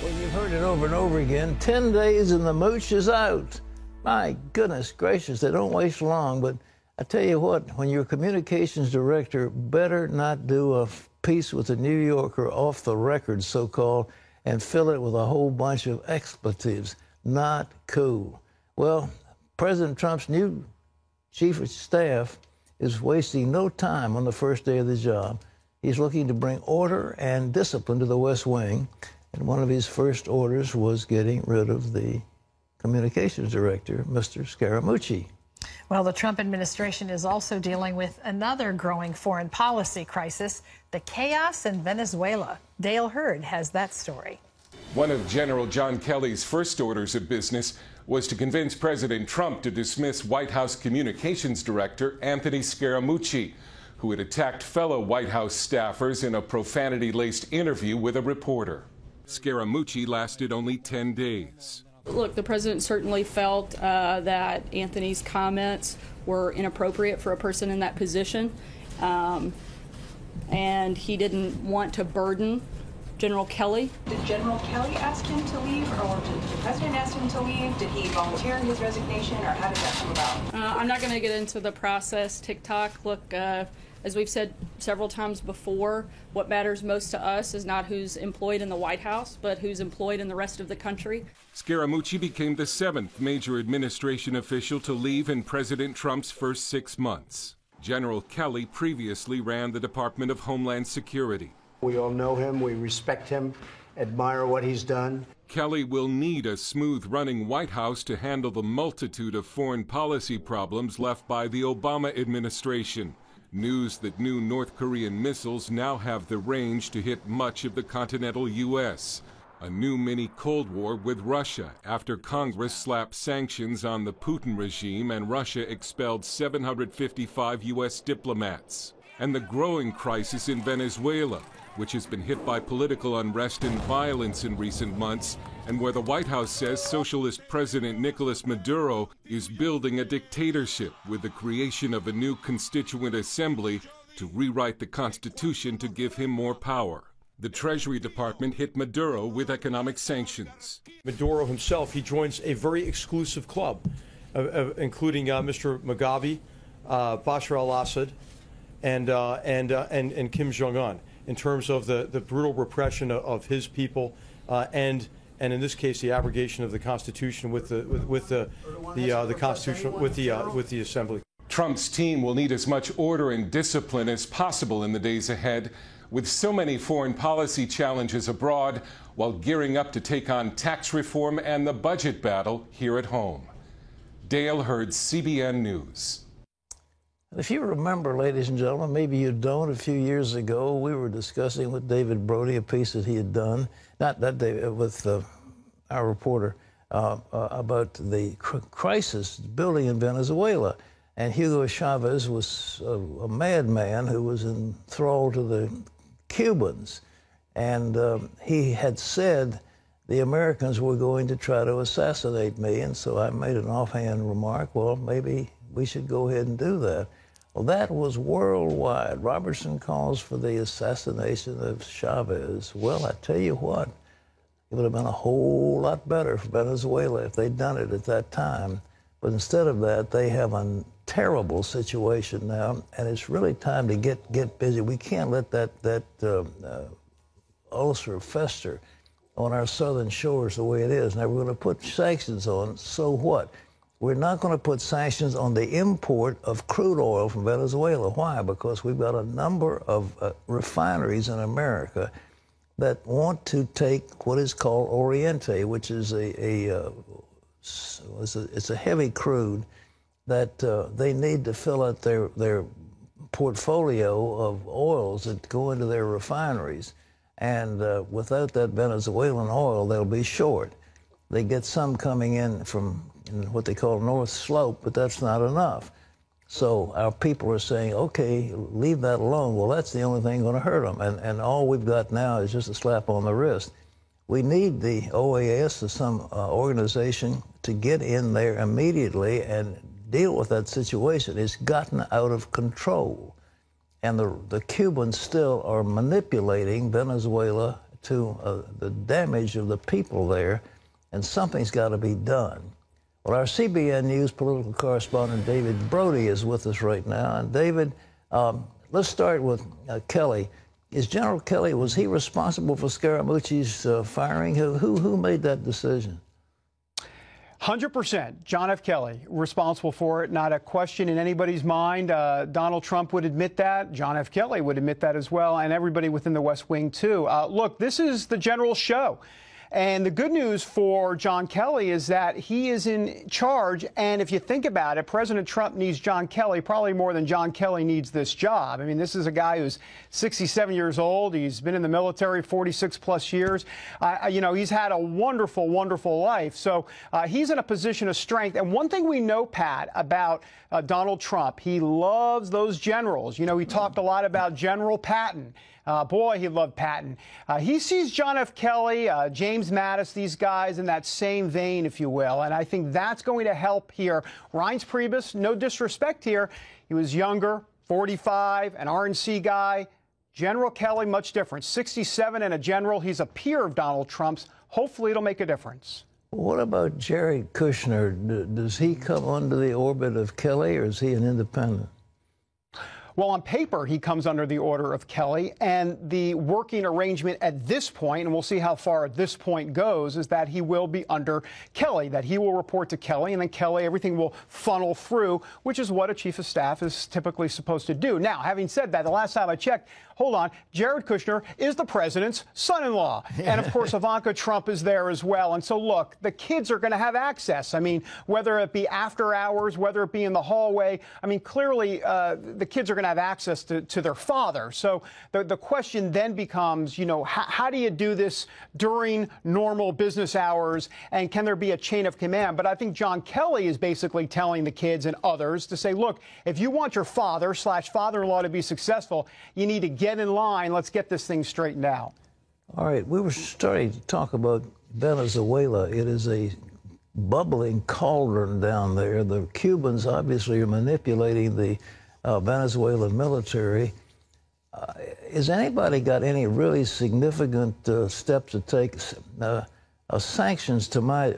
Well, you've heard it over and over again. 10 days and the mooch is out. My goodness gracious, they don't waste long. But I tell you what, when you're a communications director, better not do a piece with the New Yorker off the record, so-called, and fill it with a whole bunch of expletives. Not cool. Well, President Trump's new chief of staff is wasting no time on the first day of the job. He's looking to bring order and discipline to the West Wing. And one of his first orders was getting rid of the communications director, Mr. Scaramucci. Well, the Trump administration is also dealing with another growing foreign policy crisis, the chaos in Venezuela. Dale Hurd has that story. One of General John Kelly's first orders of business was to convince President Trump to dismiss White House Communications Director Anthony Scaramucci, who had attacked fellow White House staffers in a profanity-laced interview with a reporter. Scaramucci lasted only 10 days. Look, the president certainly felt that Anthony's comments were inappropriate for a person in that position, and he didn't want to burden General Kelly. Did General Kelly ask him to leave, or did the president ask him to leave? Did he volunteer his resignation, or how did that come about? I'm not going to get into the process. TikTok, look, as we've said several times before, what matters most to us is not who's employed in the White House, but who's employed in the rest of the country. Scaramucci became the 7th major administration official to leave in President Trump's first 6 months. General Kelly previously ran the Department of Homeland Security. We all know him, we respect him, admire what he's done. Kelly will need a smooth-running White House to handle the multitude of foreign policy problems left by the Obama administration. News that new North Korean missiles now have the range to hit much of the continental U.S. A new mini-Cold War with Russia after Congress slapped sanctions on the Putin regime and Russia expelled 755 U.S. diplomats. And the growing crisis in Venezuela, which has been hit by political unrest and violence in recent months, and where the White House says Socialist President Nicolas Maduro is building a dictatorship with the creation of a new constituent assembly to rewrite the Constitution to give him more power. The Treasury Department hit Maduro with economic sanctions. Maduro himself, he joins a very exclusive club, including Mr. Mugabe, Bashar al-Assad, and Kim Jong-un, in terms of the brutal repression of his people, and in this case the abrogation of the Constitution with the Assembly. Trump's team will need as much order and discipline as possible in the days ahead, with so many foreign policy challenges abroad, while gearing up to take on tax reform and the budget battle here at home. Dale Hurd, CBN News. If you remember, ladies and gentlemen, maybe you don't, a few years ago, we were discussing with David Brody a piece that he had done, not that David, with our reporter, about the crisis building in Venezuela. And Hugo Chavez was a madman who was in thrall to the Cubans. And he had said the Americans were going to try to assassinate me. And so I made an offhand remark, well, maybe we should go ahead and do that. Well, that was worldwide. Robertson calls for the assassination of Chavez. Well, I tell you what, it would have been a whole lot better for Venezuela if they'd done it at that time. But instead of that, they have a terrible situation now, and it's really time to get busy. We can't let that ulcer fester on our southern shores the way it is. Now, we're going to put sanctions on, so what? We're not going to put sanctions on the import of crude oil from Venezuela. Why? Because we've got a number of refineries in America that want to take what is called Oriente, which is it's a heavy crude that they need to fill out their portfolio of oils that go into their refineries. And without that Venezuelan oil, they'll be short. They get some coming in from what they call North Slope, but that's not enough. So our people are saying, okay, leave that alone. Well, that's the only thing going to hurt them. And all we've got now is just a slap on the wrist. We need the OAS or some organization to get in there immediately and deal with that situation. It's gotten out of control. And the Cubans still are manipulating Venezuela to the damage of the people there, and something's got to be done. Well, our CBN News political correspondent David Brody is with us right now. And David, let's start with Kelly. Is General Kelly, was he responsible for Scaramucci's firing? Who made that decision? 100%. John F. Kelly responsible for it. Not a question in anybody's mind. Donald Trump would admit that. John F. Kelly would admit that as well. And everybody within the West Wing, too. Look, this is the general show. And the good news for John Kelly is that he is in charge. And if you think about it, President Trump needs John Kelly probably more than John Kelly needs this job. I mean, this is a guy who's 67 years old. He's been in the military 46 plus years. You know, he's had a wonderful, wonderful life. So he's in a position of strength. And one thing we know, Pat, about Donald Trump, he loves those generals. You know, he talked a lot about General Patton. Boy, he loved Patton. He sees John F. Kelly, James Mattis, these guys in that same vein, if you will. And I think that's going to help here. Reince Priebus, no disrespect here. He was younger, 45, an RNC guy. General Kelly, much different. 67 and a general. He's a peer of Donald Trump's. Hopefully it'll make a difference. What about Jared Kushner? Does he come under the orbit of Kelly, or is he an independent? Well, on paper, he comes under the order of Kelly, and the working arrangement at this point, and we'll see how far this point goes, is that he will be under Kelly, that he will report to Kelly, and then Kelly, everything will funnel through, which is what a chief of staff is typically supposed to do. Now, having said that, the last time I checked, hold on, Jared Kushner is the president's son-in-law. And, of course, Ivanka Trump is there as well. And so, look, the kids are going to have access. I mean, whether it be after hours, whether it be in the hallway, I mean, clearly the kids are going to have access to their father. So the question then becomes, you know, how do you do this during normal business hours, and can there be a chain of command? But I think John Kelly is basically telling the kids and others to say, look, if you want your father/father-in-law to be successful, you need to get in line. Let's get this thing straightened out. All right, we were starting to talk about Venezuela. It is a bubbling cauldron down there. The Cubans obviously are manipulating the Venezuelan military. Has anybody got any really significant steps to take? Sanctions, to my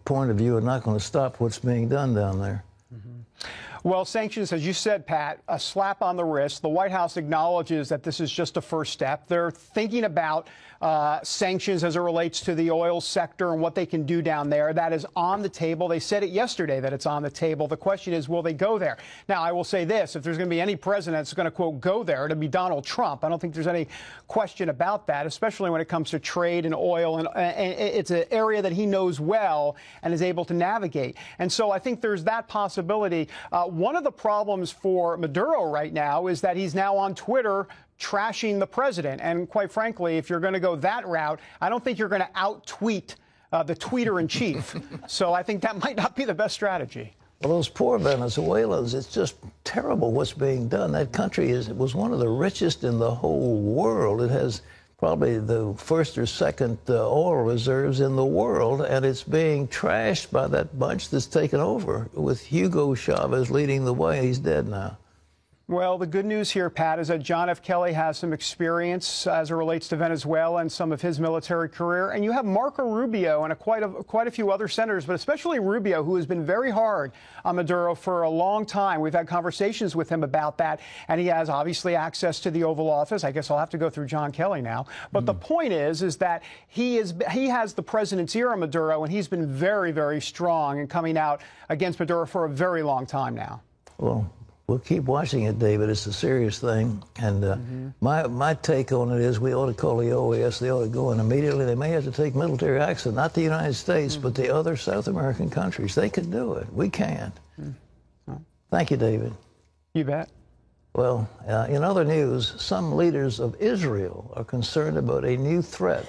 point of view, are not going to stop what's being done down there. Well, sanctions, as you said, Pat, a slap on the wrist. The White House acknowledges that this is just a first step. They're thinking about sanctions as it relates to the oil sector and what they can do down there. That is on the table. They said it yesterday that it's on the table. The question is, will they go there? Now, I will say this. If there's going to be any president that's going to, quote, go there, it'll be Donald Trump. I don't think there's any question about that, especially when it comes to trade and oil. And it's an area that he knows well and is able to navigate. And so I think there's that possibility. One of the problems for Maduro right now is that he's now on Twitter trashing the president. And quite frankly, if you're going to go that route, I don't think you're going to out-tweet the tweeter-in-chief. So I think that might not be the best strategy. Well, those poor Venezuelans, it's just terrible what's being done. That country was one of the richest in the whole world. It has probably the first or second oil reserves in the world, and it's being trashed by that bunch that's taken over, with Hugo Chavez leading the way. He's dead now. Well, the good news here, Pat, is that John F. Kelly has some experience as it relates to Venezuela and some of his military career. And you have Marco Rubio and quite a few other senators, but especially Rubio, who has been very hard on Maduro for a long time. We've had conversations with him about that, and he has obviously access to the Oval Office. I guess I'll have to go through John Kelly now. But the point is that he has the president's ear on Maduro, and he's been very, very strong in coming out against Maduro for a very long time now. Well, we'll keep watching it, David. It's a serious thing. And my take on it is we ought to call the OAS. They ought to go in immediately. They may have to take military action, not the United States, but the other South American countries. They could do it. We can't. Thank you, David. You bet. Well, in other news, some leaders of Israel are concerned about a new threat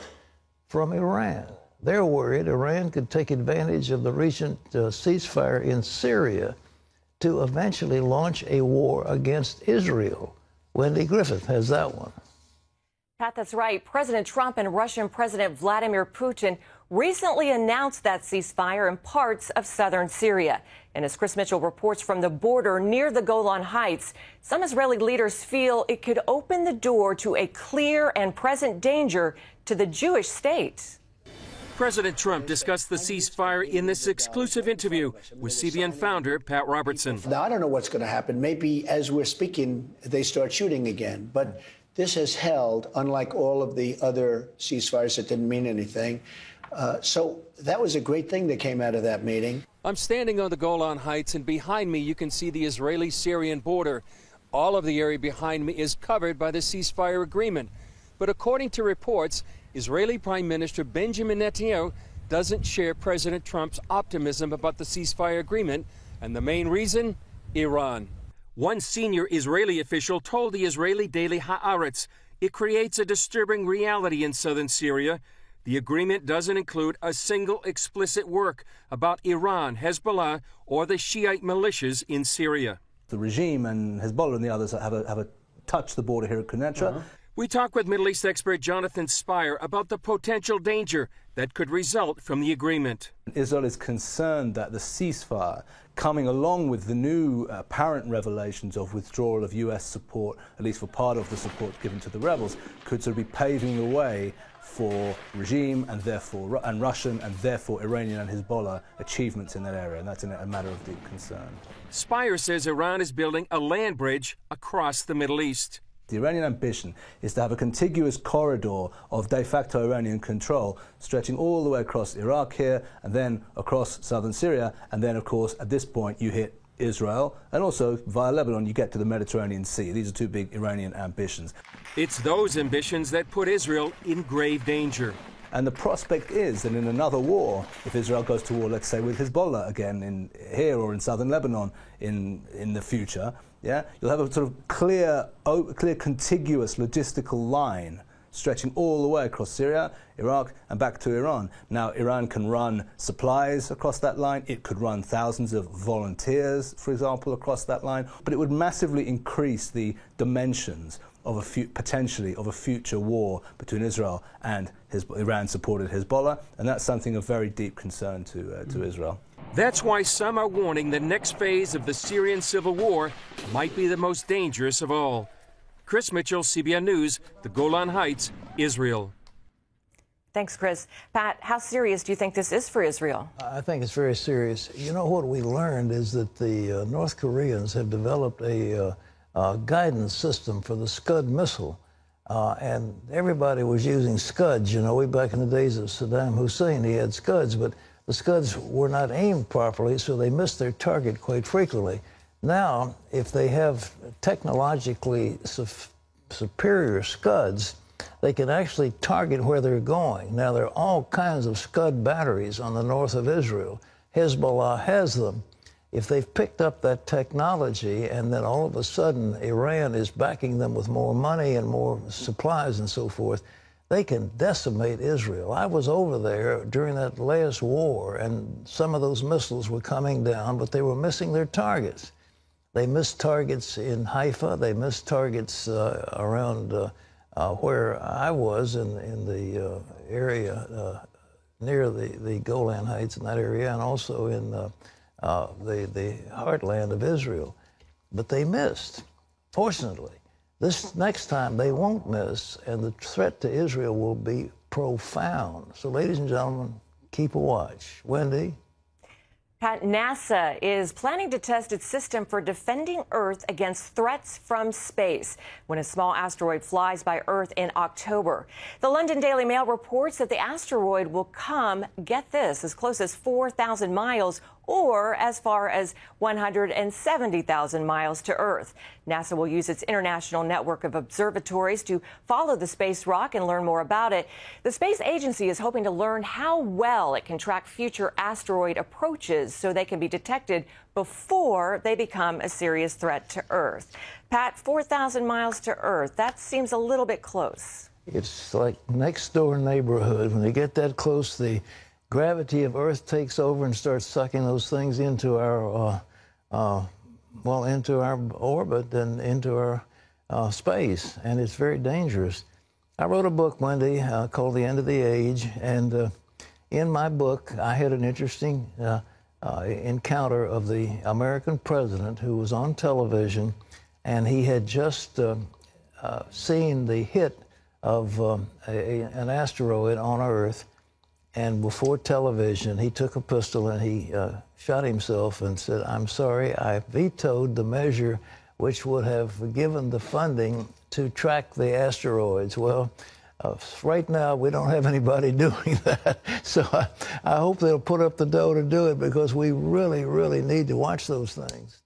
from Iran. They're worried Iran could take advantage of the recent ceasefire in Syria to eventually launch a war against Israel. Wendy Griffith has that one. Pat, that's right. President Trump and Russian President Vladimir Putin recently announced that ceasefire in parts of southern Syria. And as Chris Mitchell reports from the border near the Golan Heights, some Israeli leaders feel it could open the door to a clear and present danger to the Jewish state. President Trump discussed the ceasefire in this exclusive interview with CBN founder Pat Robertson. Now, I don't know what's going to happen. Maybe as we're speaking, they start shooting again. But this has held, unlike all of the other ceasefires that didn't mean anything. So that was a great thing that came out of that meeting. I'm standing on the Golan Heights, and behind me you can see the Israeli-Syrian border. All of the area behind me is covered by the ceasefire agreement. But according to reports, Israeli Prime Minister Benjamin Netanyahu doesn't share President Trump's optimism about the ceasefire agreement, and the main reason? Iran. One senior Israeli official told the Israeli daily Haaretz it creates a disturbing reality in southern Syria. The agreement doesn't include a single explicit word about Iran, Hezbollah, or the Shiite militias in Syria. The regime and Hezbollah and the others have touched the border here at Quneitra. We talk with Middle East expert Jonathan Spire about the potential danger that could result from the agreement. Israel is concerned that the ceasefire, coming along with the new apparent revelations of withdrawal of U.S. support, at least for part of the support given to the rebels, could sort of be paving the way for regime and therefore Russian and therefore Iranian and Hezbollah achievements in that area, and that's a matter of deep concern. Spire says Iran is building a land bridge across the Middle East. The Iranian ambition is to have a contiguous corridor of de facto Iranian control stretching all the way across Iraq here and then across southern Syria, and then of course at this point you hit Israel, and also via Lebanon you get to the Mediterranean Sea. These are two big Iranian ambitions. It's those ambitions that put Israel in grave danger. And the prospect is that in another war, if Israel goes to war, let's say with Hezbollah again here or in southern Lebanon in the future, yeah, you'll have a sort of clear contiguous logistical line stretching all the way across Syria, Iraq, and back to Iran. Now, Iran can run supplies across that line. It could run thousands of volunteers, for example, across that line. But it would massively increase the dimensions of potentially of a future war between Israel and Iran-supported Hezbollah, and that's something of very deep concern to Israel. That's why some are warning the next phase of the Syrian civil war might be the most dangerous of all. Chris Mitchell, CBN News, the Golan Heights, Israel. Thanks, Chris. Pat, how serious do you think this is for Israel? I think it's very serious. You know, what we learned is that the North Koreans have developed a guidance system for the Scud missile. And everybody was using Scuds. You know, way back in the days of Saddam Hussein, he had Scuds, but the Scuds were not aimed properly, so they missed their target quite frequently. Now, if they have technologically superior Scuds, they can actually target where they're going. Now, there are all kinds of Scud batteries on the north of Israel. Hezbollah has them. If they've picked up that technology and then all of a sudden Iran is backing them with more money and more supplies and so forth, they can decimate Israel. I was over there during that last war, and some of those missiles were coming down, but they were missing their targets. They missed targets in Haifa. They missed targets around where I was in the area near the Golan Heights in that area, and also in the heartland of Israel. But they missed, fortunately. This next time they won't miss, and the threat to Israel will be profound. So, ladies and gentlemen, keep a watch. Wendy? Pat, NASA is planning to test its system for defending Earth against threats from space when a small asteroid flies by Earth in October. The London Daily Mail reports that the asteroid will come, get this, as close as 4,000 miles or as far as 170,000 miles to Earth. NASA will use its international network of observatories to follow the space rock and learn more about it. The space agency is hoping to learn how well it can track future asteroid approaches so they can be detected before they become a serious threat to Earth. Pat, 4,000 miles to Earth, that seems a little bit close. It's like next door neighborhood. When they get that close, the gravity of Earth takes over and starts sucking those things into our, into our orbit and into our space, and it's very dangerous. I wrote a book, Wendy, called The End of the Age, and in my book, I had an interesting encounter of the American president who was on television, and he had just seen the hit of an asteroid on Earth. And before television, he took a pistol and he shot himself and said, "I'm sorry, I vetoed the measure which would have given the funding to track the asteroids." Well, right now, we don't have anybody doing that. So I hope they'll put up the dough to do it, because we really, really need to watch those things.